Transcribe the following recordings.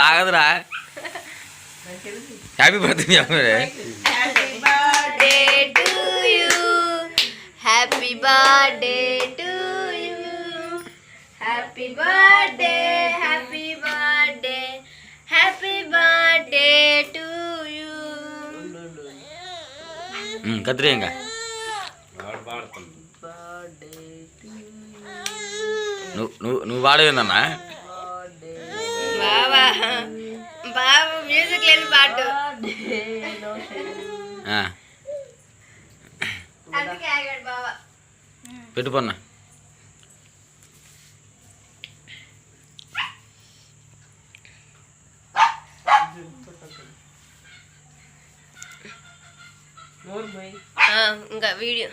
ఆగదురా. Happy birthday చెప్పరే. Happy birthday to you, happy birthday, happy birthday, happy birthday to you. కత్తిరేయంగా నువ్వు వాడేందన్నా బాబా. బాబు music లేని పాటు అందుకే ఆగాడు బాబా. పెట్టుపన్నా. ఇంకా వీడియో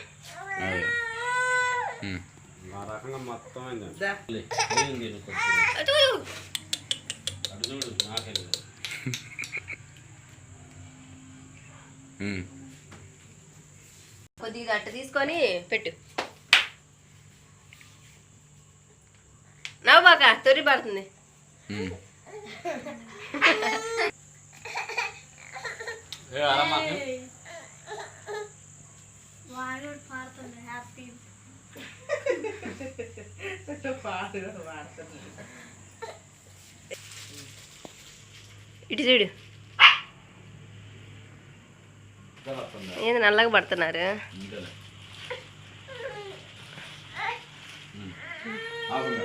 కొద్దిగా అట్ట తీసుకొని పెట్టు. నవ్వాక తొరి పడుతుంది. ఇటు చూడు, ఏంది నల్లగా పడుతున్నారు. ఆగుండా